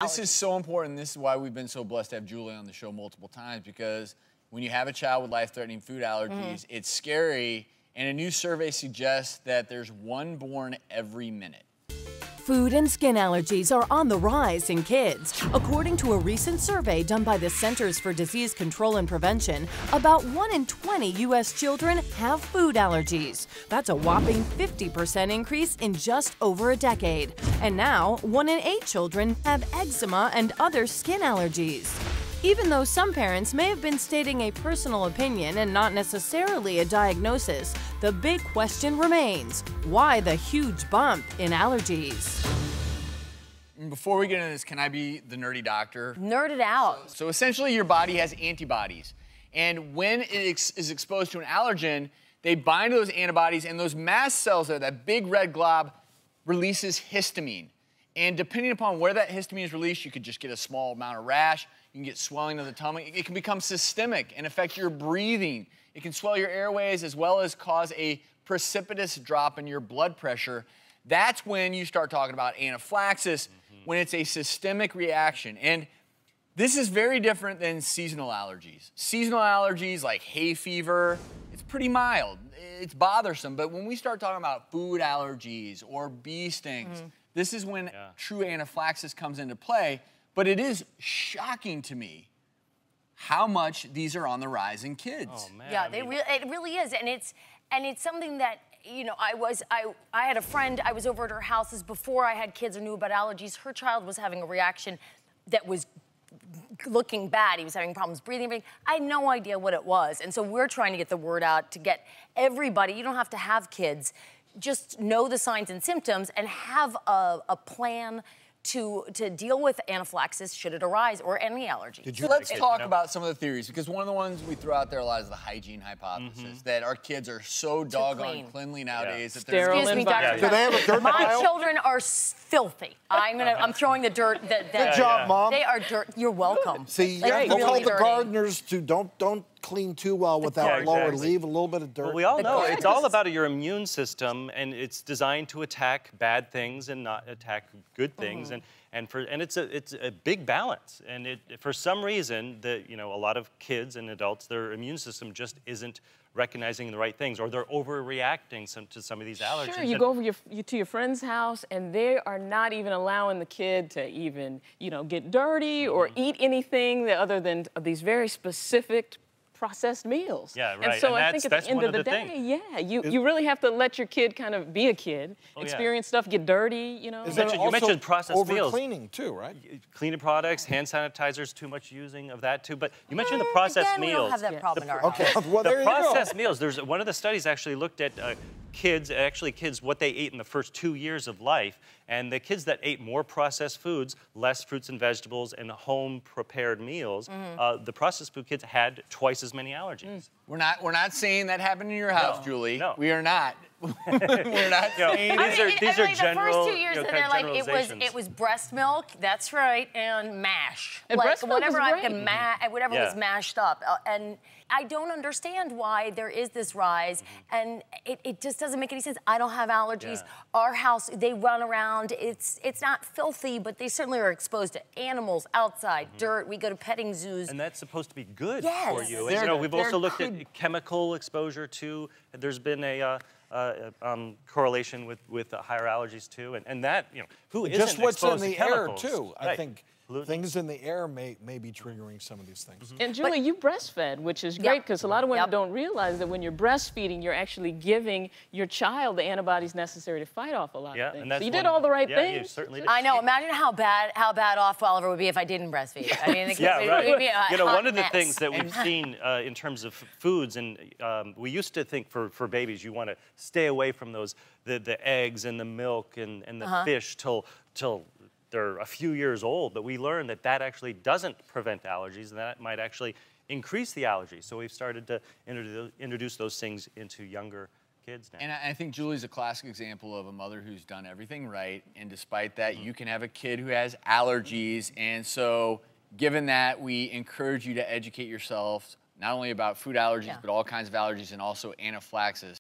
This is so important. This is why we've been so blessed to have Julie on the show multiple times, because when you have a child with life-threatening food allergies, it's scary, and a new survey suggests that there's one born every minute. Food and skin allergies are on the rise in kids. According to a recent survey done by the Centers for Disease Control and Prevention, about 1 in 20 U.S. children have food allergies. That's a whopping 50% increase in just over a decade. And now, 1 in 8 children have eczema and other skin allergies. Even though some parents may have been stating a personal opinion and not necessarily a diagnosis, the big question remains: why the huge bump in allergies? Before we get into this, can I be the nerdy doctor? Nerd it out. So essentially, your body has antibodies. And when it is exposed to an allergen, they bind to those antibodies, and those mast cells there, that big red glob, releases histamine. And depending upon where that histamine is released, you could just get a small amount of rash. You can get swelling of the tummy. It can become systemic and affect your breathing. It can swell your airways as well as cause a precipitous drop in your blood pressure. That's when you start talking about anaphylaxis, when it's a systemic reaction. And this is very different than seasonal allergies. Seasonal allergies like hay fever, it's pretty mild. It's bothersome. But when we start talking about food allergies or bee stings, this is when true anaphylaxis comes into play. But it is shocking to me how much these are on the rise in kids. Oh, man. Yeah, it really is, and it's something that, you know, I had a friend. I was over at her house. This is before I had kids or knew about allergies. Her child was having a reaction that was looking bad. He was having problems breathing. Everything. I had no idea what it was, and so we're trying to get the word out to get everybody. You don't have to have kids. Just know the signs and symptoms and have a plan to deal with anaphylaxis should it arise, or any allergy. So let's talk about some of the theories, because one of the ones we throw out there a lot is the hygiene hypothesis, that our kids are so doggone cleanly nowadays that they're Excuse me, Dr. Do they have a dirt My pile? children are filthy. I'm throwing the dirt. Good job, Mom. They are dirt. You're welcome. See, Like, we'll really tell the dirty. gardeners to don't clean too well with that blower. exactly. Leave a little bit of dirt. Well, we all know gardeners. it's all about your immune system, and it's designed to attack bad things and not attack good things, and it's a big balance. And for some reason, a lot of kids and adults, their immune system just isn't recognizing the right things, or they're overreacting to some of these allergies. Sure, you go over to your friend's house, and they are not even allowing the kid to even, get dirty or eat anything other than these very specific processed meals. Yeah, right. And so And I think at that's the end one of the of the day, you really have to let your kid kind of be a kid, experience stuff, get dirty, Is there You also mentioned processed meals. over-cleaning too, right? Cleaning products, hand sanitizers, too much using of that too. But you mentioned the processed Again, meals. we don't have that problem in our Okay, house. well, there The you go. processed meals, there's one of the studies actually looked at kids, what they ate in the first 2 years of life. And the kids that ate more processed foods, less fruits and vegetables, and home-prepared meals, the processed food kids had twice as many allergies. We're not saying that happened in your house, Julie. No. We are not. We're not saying These are the general, first 2 years, kind of they're like generalizations. it was breast milk. That's right, and mash. And like breast milk whatever was great. whatever was mashed up. And I don't understand why there is this rise, and it just doesn't make any sense. I don't have allergies. Our house, they run around. It's not filthy, but they certainly are exposed to animals outside, dirt. We go to petting zoos. And that's supposed to be good Yes. for you. And, we've also looked could- at chemical exposure too. There's been a correlation with higher allergies too, and that who isn't Just what's in exposed to the air chemicals? too. I Right. think things in the air may be triggering some of these things. And Julie, you breastfed, which is great because a lot of women don't realize that when you're breastfeeding, you're actually giving your child the antibodies necessary to fight off a lot of things. And that's So you did all the right You things. certainly did. I know. Imagine how bad off Oliver would be if I didn't breastfeed. I mean, Yeah, it'd be a right. hot One of the mess. things that we've seen in terms of foods, and we used to think for babies, you want to stay away from the eggs and the milk and the fish till they're a few years old, but we learned that actually doesn't prevent allergies, and that might actually increase the allergies. So we've started to introduce those things into younger kids now. And I think Julie's a classic example of a mother who's done everything right, and despite that, you can have a kid who has allergies. And so, given that, we encourage you to educate yourself not only about food allergies, but all kinds of allergies, and also anaphylaxis.